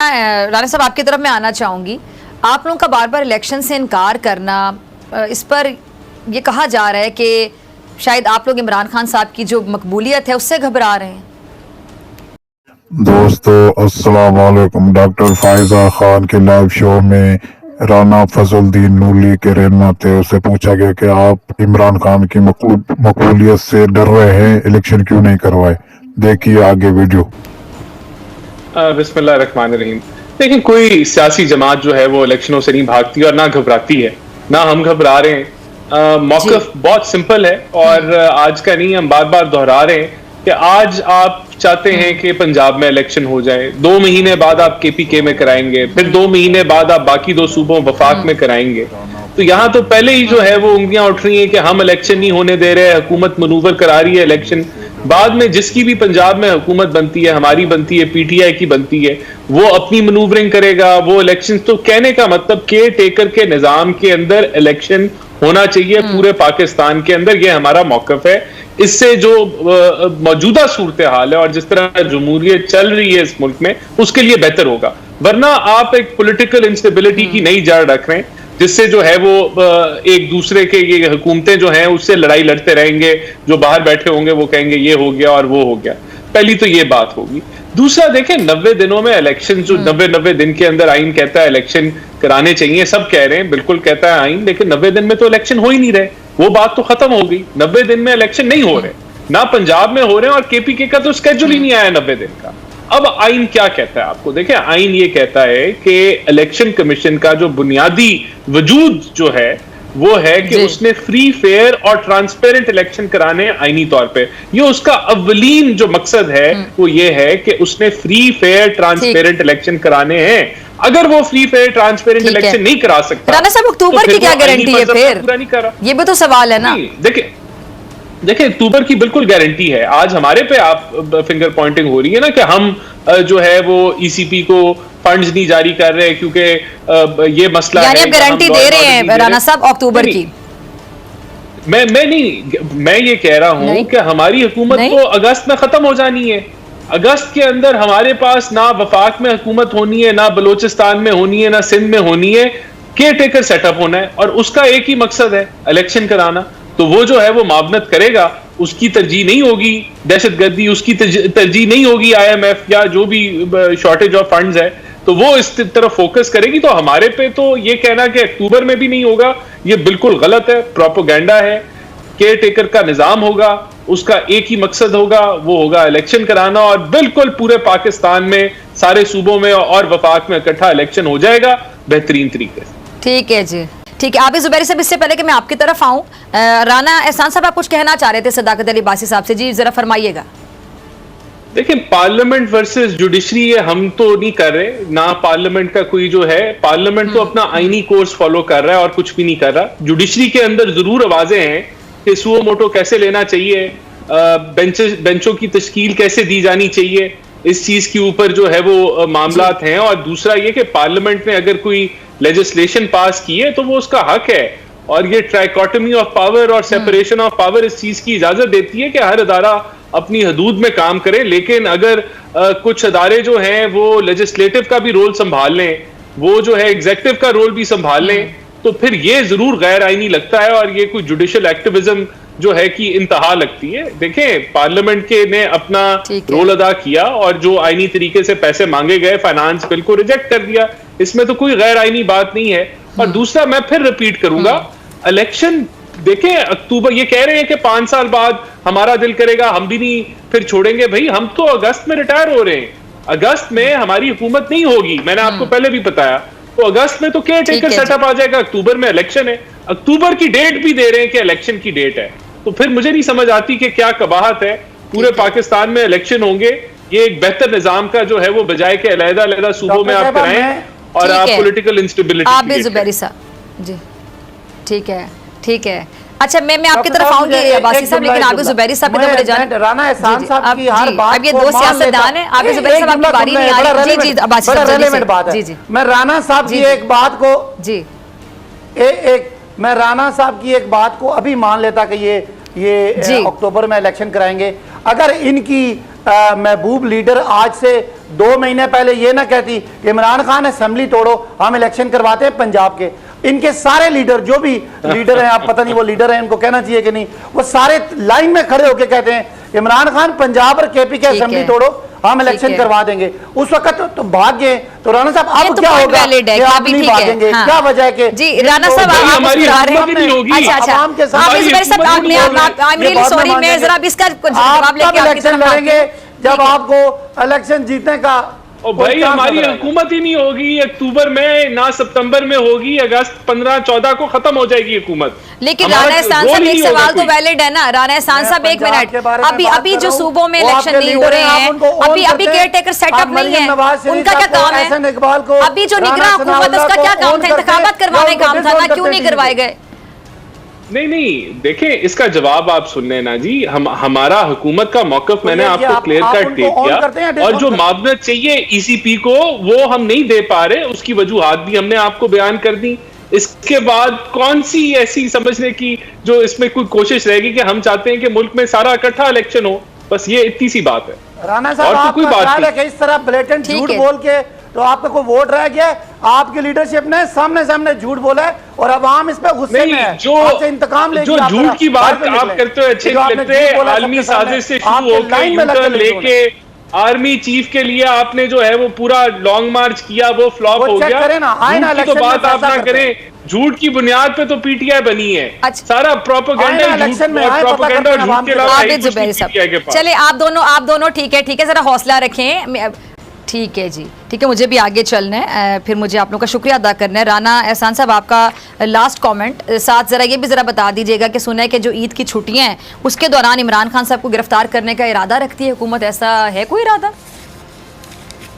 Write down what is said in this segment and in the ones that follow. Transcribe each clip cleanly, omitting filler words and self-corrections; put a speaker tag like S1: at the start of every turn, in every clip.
S1: राना साहब आपकी तरफ मैं आना चाहूँगी। आप लोगों का बार बार इलेक्शन से इनकार करना, इस पर ये कहा जा रहा है कि शायद आप लोग इमरान खान साहब की जो मकबूलियत है उससे घबरा रहे हैं।
S2: दोस्तों अस्सलाम वालेकुम। डॉक्टर फायजा खान के लाइव शो में राना फजलुद्दीन नूली के रहनुमा थे, उससे पूछा गया कि आप इमरान खान की मकबूलियत से डर रहे हैं, इलेक्शन क्यों नहीं करवाए। देखिए आगे वीडियो।
S3: बिस्मिल्लाहिर्रहमानिर्रहीम। देखिए, कोई सियासी जमात जो है वो इलेक्शनों से नहीं भागती और ना घबराती है, ना हम घबरा रहे हैं। मौक़िफ़ बहुत सिंपल है और आज का नहीं, हम बार बार दोहरा रहे हैं कि आज आप चाहते हैं कि पंजाब में इलेक्शन हो जाए, 2 महीने बाद आप KPK में कराएंगे, फिर 2 महीने बाद आप बाकी 2 सूबों वफाक में कराएंगे। तो यहाँ तो पहले ही जो है वो उंगलियां उठ रही हैं कि हम इलेक्शन नहीं होने दे रहे, हुकूमत मनूवर करा रही है इलेक्शन। बाद में जिसकी भी पंजाब में हुकूमत बनती है, हमारी बनती है, PTI की बनती है, वो अपनी मनूवरिंग करेगा, वो इलेक्शन। तो कहने का मतलब केयर टेकर के निजाम के अंदर इलेक्शन होना चाहिए पूरे पाकिस्तान के अंदर, ये हमारा मौक़िफ़ है। इससे जो मौजूदा सूरत हाल है और जिस तरह जमहूरियत चल रही है इस मुल्क में, उसके लिए बेहतर होगा। वरना आप एक पॉलिटिकल इंस्टेबिलिटी की नई जड़ रख रहे हैं, जिससे जो है वो एक दूसरे के ये हुकूमतें जो हैं उससे लड़ाई लड़ते रहेंगे। जो बाहर बैठे होंगे वो कहेंगे ये हो गया और वो हो गया। पहली तो ये बात होगी। दूसरा, देखें 90 दिनों में इलेक्शन, जो 90 दिन के अंदर आइन कहता है इलेक्शन कराने चाहिए, सब कह रहे हैं, बिल्कुल कहता है आइन, लेकिन 90 दिन में तो इलेक्शन हो ही नहीं रहे। वो बात तो खत्म हो गई। 90 दिन में इलेक्शन नहीं हो रहे, ना पंजाब में हो रहे हैं और KPK का तो स्केड्यूल ही नहीं आया 90 दिन का। अब आइन क्या कहता है आपको? देखिए, आइन ये कहता है कि इलेक्शन कमीशन का जो बुनियादी वजूद जो है वो है कि उसने फ्री, फेयर और ट्रांसपेरेंट इलेक्शन कराने आईनी तौर पे। ये उसका अव्वलीन जो मकसद है वो ये है कि उसने फ्री, फेयर, ट्रांसपेरेंट इलेक्शन कराने हैं। अगर वो फ्री, फेयर, ट्रांसपेरेंट इलेक्शन नहीं करा सकता,
S1: राना साहब अक्टूबर की क्या गारंटी है? फिर
S3: पूरा नहीं करा, ये
S1: भी तो सवाल है ना।
S3: देखिए अक्टूबर की बिल्कुल गारंटी है। आज हमारे पे आप फिंगर पॉइंटिंग हो रही है ना कि हम जो है वो ECP को फंड्स नहीं जारी कर रहे क्योंकि ये मसला है।
S1: आप गारंटी दे रहे हैं राना साहब अक्टूबर की?
S3: मैं ये कह रहा हूं कि हमारी हुकूमत को अगस्त में खत्म हो जानी है। अगस्त के अंदर हमारे पास ना वफाक में हुकूमत होनी है, ना बलोचिस्तान में होनी है, ना सिंध में होनी है। केयर टेकर सेटअप होना है और उसका एक ही मकसद है, इलेक्शन कराना। तो वो जो है वो मावनत करेगा, उसकी तरजीह नहीं होगी दहशतगर्दी, उसकी तरजीह नहीं होगी IMF या जो भी शॉर्टेज ऑफ फंड्स है, तो वो इस तरफ फोकस करेगी। तो हमारे पे तो ये कहना कि अक्टूबर में भी नहीं होगा, ये बिल्कुल गलत है, प्रोपेगेंडा है। केयर टेकर का निजाम होगा, उसका एक ही मकसद होगा, वो होगा इलेक्शन कराना और बिल्कुल पूरे पाकिस्तान में सारे सूबों में और वफाक में इकट्ठा इलेक्शन हो जाएगा बेहतरीन तरीके से।
S1: ठीक है जी, ठीक है। आबिद ज़ुबैरी साहब, इससे पहले कि मैं आपकी तरफ आऊं, राना एहसान साहब आप कुछ कहना चाह रहे थे सदाकत अली बासी साहब से, जी जरा फरमाइएगा।
S3: देखिए, पार्लियामेंट वर्सेस जुडिशरी ये हम तो नहीं कर रहे, ना पार्लियामेंट का कोई जो है, पार्लियामेंट तो अपना आईनी कोर्स फॉलो कर रहा है और कुछ भी नहीं कर रहा। जुडिशरी के अंदर जरूर आवाजें हैं कि सुओ मोटो कैसे लेना चाहिए, बेंचों की तश्कील कैसे दी जानी चाहिए, इस चीज के ऊपर जो है वो मामलात हैं। और दूसरा ये कि पार्लियामेंट ने अगर कोई लेजिस्लेशन पास की है तो वो उसका हक है, और ये ट्राइकोटमी ऑफ पावर और सेपरेशन ऑफ पावर इस चीज की इजाजत देती है कि हर अदारा अपनी हदूद में काम करे। लेकिन अगर कुछ अदारे जो हैं वो लेजिस्लेटिव का भी रोल संभाल लें, वो जो है एग्जेक्टिव का रोल भी संभाल लें, तो फिर ये जरूर गैर आईनी लगता है और ये कोई जुडिशियल एक्टिविज्म जो है कि इंतहा लगती है। देखें, पार्लियामेंट के ने अपना रोल अदा किया और जो आईनी तरीके से पैसे मांगे गए, फाइनेंस बिल को रिजेक्ट कर दिया, इसमें तो कोई गैर आईनी बात नहीं है। और दूसरा, मैं फिर रिपीट करूंगा, इलेक्शन देखें अक्टूबर, ये कह रहे हैं कि 5 साल बाद हमारा दिल करेगा हम भी नहीं फिर छोड़ेंगे। भाई, हम तो अगस्त में रिटायर हो रहे हैं, अगस्त में हमारी हुकूमत नहीं होगी, मैंने आपको पहले भी बताया। तो अगस्त में तो केयर टेकर सेटअप आ जाएगा, अक्टूबर में इलेक्शन है, अक्टूबर की डेट भी दे रहे हैं कि इलेक्शन की डेट है। तो फिर मुझे नहीं समझ आती कि क्या कबाहत है। पूरे पाकिस्तान में इलेक्शन होंगे, ये एक बेहतर निजाम का जो है वो बजाय के अलग-अलग सूबों में आप कराएं और आप पॉलिटिकल इंस्टेबिलिटी।
S1: आबिद ज़ुबैरी साहब जी, ठीक है, ठीक है। अच्छा, मैं आपकी तरफ आऊंगी बासी साहब, लेकिन आबिद ज़ुबैरी साहब की तरफ जाने।
S4: राना एहसान साहब की हर बात
S1: अब ये दो सियासतदान हैं, आबिद ज़ुबैरी साहब आपकी बारी नहीं आ रही। जी जी, बासी साहब
S4: रेलेवेंट बात है। मैं राना साहब की एक बात को जी मैं राना साहब की एक बात को अभी मान लेता कि ये अक्टूबर में इलेक्शन कराएंगे। अगर इनकी महबूब लीडर आज से 2 महीने पहले ये ना कहती कि इमरान खान असेंबली तोड़ो, हम इलेक्शन करवाते हैं पंजाब के। इनके सारे लीडर, जो भी लीडर हैं, आप पता नहीं वो लीडर हैं, इनको कहना चाहिए कि नहीं, वो सारे लाइन में खड़े होकर कहते हैं इमरान खान पंजाब और केपी के असेंबली तोड़ो, हम इलेक्शन करवा देंगे। उस वक्त तो भाग गए। तो राणा साहब अब क्या होगा कि आप नहीं भागेंगे? क्या वजह है कि
S1: जी राणा साहब आप
S3: हमारी
S1: मुस्कुरा रहे
S3: होगी।
S1: हैं। अच्छा
S4: आवाम के साथ
S1: आप इस मेरे साथ आई एम रियली सॉरी, मैं जरा इसका जवाब लेके आपकी
S4: इलेक्शन
S1: तरफ
S4: लड़ेंगे जब आपको इलेक्शन जीतने का।
S3: और भाई हमारी हुकूमत ही नहीं होगी अक्टूबर में, ना सितंबर में होगी, अगस्त 15-14 को खत्म हो जाएगी हुकूमत।
S1: लेकिन राणा एहसान साहब एक सवाल तो वैलिड है ना, राणा एहसान साहब एक मिनट, अभी जो सूबों में इलेक्शन नहीं हो रहे हैं, अभी केयर टेकर सेटअप नहीं है, उनका क्या काम है? अभी जो निगरान हुकूमत है उसका क्या काम था? इंतखाबात करवाने का काम था ना, क्यों नहीं करवाए गए?
S3: नहीं देखें, इसका जवाब आप सुन लेना जी। हमारा हुकूमत का मौकफ मैंने आपको क्लियर कट दे दिया, और जो मामलत चाहिए ईसीपी को वो हम नहीं दे पा रहे, उसकी वजूहात भी हमने आपको बयान कर दी। इसके बाद कौन सी ऐसी समझने की जो इसमें कोई कोशिश रहेगी कि हम चाहते हैं कि मुल्क में सारा इकट्ठा इलेक्शन हो, बस ये इतनी सी बात है।
S4: राणा साहब
S3: और तो कोई बात नहीं।
S4: इस तरह ब्लेटेंट झूठ बोल के तो आपका कोई वोट रह गया? आपकी लीडरशिप ने सामने झूठ बोला है और अब आम इस पे गुस्से में है, आपसे इंतकाम लेगी।
S3: जो झूठ की बात आप करते हो अच्छे नहीं लगते। आलमी साजिश से शुरू होकर यूटर्न लेके आर्मी चीफ के लिए आपने जो है वो पूरा लॉन्ग मार्च किया, वो फ्लॉप हो गया। झूठ की तो बात आप ना करें, झूठ की बुनियाद पे तो पीटीआई बनी है। सारा प्रोपेगेंडा प्रोपेगेंडा और झूठ के अलावा।
S1: चलिए आप दोनों ठीक है, जरा हौसला रखें। ठीक है जी, ठीक है, मुझे भी आगे चलना है, फिर मुझे आप लोगों का शुक्रिया अदा करना है। राणा एहसान साहब आपका लास्ट कमेंट साथ जरा ये भी जरा बता दीजिएगा कि सुना है कि जो ईद की छुट्टियां हैं उसके दौरान इमरान खान साहब को गिरफ्तार करने का इरादा रखती है हुकूमत, ऐसा है कोई इरादा?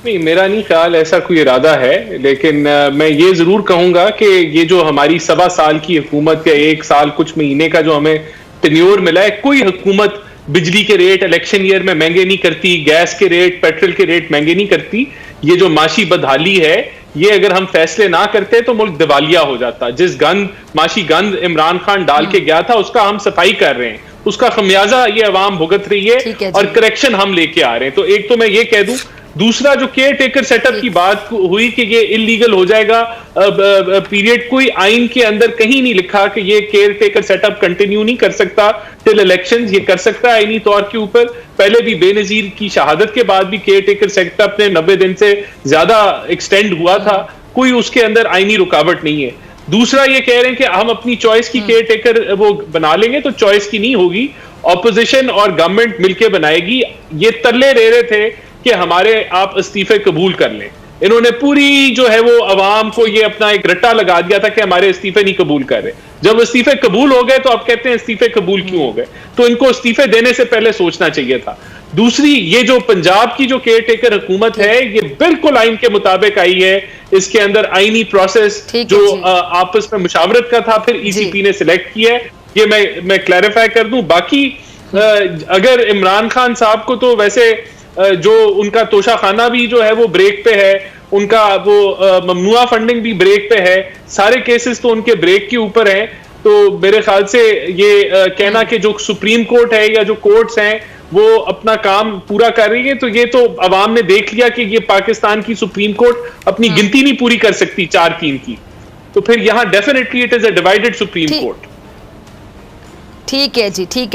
S3: नहीं, मेरा नहीं ख्याल ऐसा कोई इरादा है, लेकिन मैं ये जरूर कहूंगा कि ये जो हमारी 1.25 साल की हुकूमत के 1 साल कुछ महीने का जो हमें टेन्योर मिला है, कोई हुकूमत बिजली के रेट इलेक्शन ईयर में महंगे नहीं करती, गैस के रेट, पेट्रोल के रेट महंगे नहीं करती। ये जो माशी बदहाली है, ये अगर हम फैसले ना करते तो मुल्क दिवालिया हो जाता। जिस माशी गंद इमरान खान डाल के गया था उसका हम सफाई कर रहे हैं, उसका खमियाजा ये अवाम भुगत रही है और करेक्शन हम लेके आ रहे हैं। तो एक तो मैं ये कह दूं, दूसरा जो केयर टेकर सेटअप की बात हुई कि ये इलीगल हो जाएगा पीरियड, कोई आइन के अंदर कहीं नहीं लिखा कि ये केयर टेकर सेटअप कंटिन्यू नहीं कर सकता टिल इलेक्शंस। ये कर सकता है आईनी तौर के ऊपर। पहले भी बेनजीर की शहादत के बाद भी केयर टेकर सेटअप ने 90 दिन से ज्यादा एक्सटेंड हुआ था, कोई उसके अंदर आईनी रुकावट नहीं है। दूसरा ये कह रहे हैं कि हम अपनी चॉइस की केयर टेकर वो बना लेंगे, तो चॉइस की नहीं होगी, ऑपोजिशन और गवर्नमेंट मिलकर बनाएगी। ये तरले ले रहे थे कि हमारे आप इस्तीफे कबूल कर लें। इन्होंने पूरी जो है वो अवाम को ये अपना एक रट्टा लगा दिया था कि हमारे इस्तीफे नहीं कबूल कर रहे। जब इस्तीफे कबूल हो गए तो अब कहते हैं इस्तीफे कबूल क्यों हो गए? तो इनको इस्तीफे देने से पहले सोचना चाहिए था। दूसरी, ये जो पंजाब की जो केयर टेकर हुकूमत है, ये बिल्कुल आइन के मुताबिक आई है। इसके अंदर आईनी प्रोसेस जो आपस में मुशावरत का था, फिर ईसीपी ने सिलेक्ट किया है। ये मैं क्लैरिफाई कर दूं। बाकी अगर इमरान खान साहब को तो वैसे जो उनका तोशाखाना भी जो है वो ब्रेक पे है, उनका वो ममनुआ फंडिंग भी ब्रेक पे है, सारे केसेस तो उनके ब्रेक के ऊपर हैं। तो मेरे ख्याल से ये कहना कि जो सुप्रीम कोर्ट है या जो कोर्ट्स हैं वो अपना काम पूरा कर रही है, तो ये तो अवाम ने देख लिया कि ये पाकिस्तान की सुप्रीम कोर्ट अपनी गिनती नहीं पूरी कर सकती 4-3 की। तो फिर यहां definitely it is a divided supreme court.
S1: ठीक है जी, ठीक है।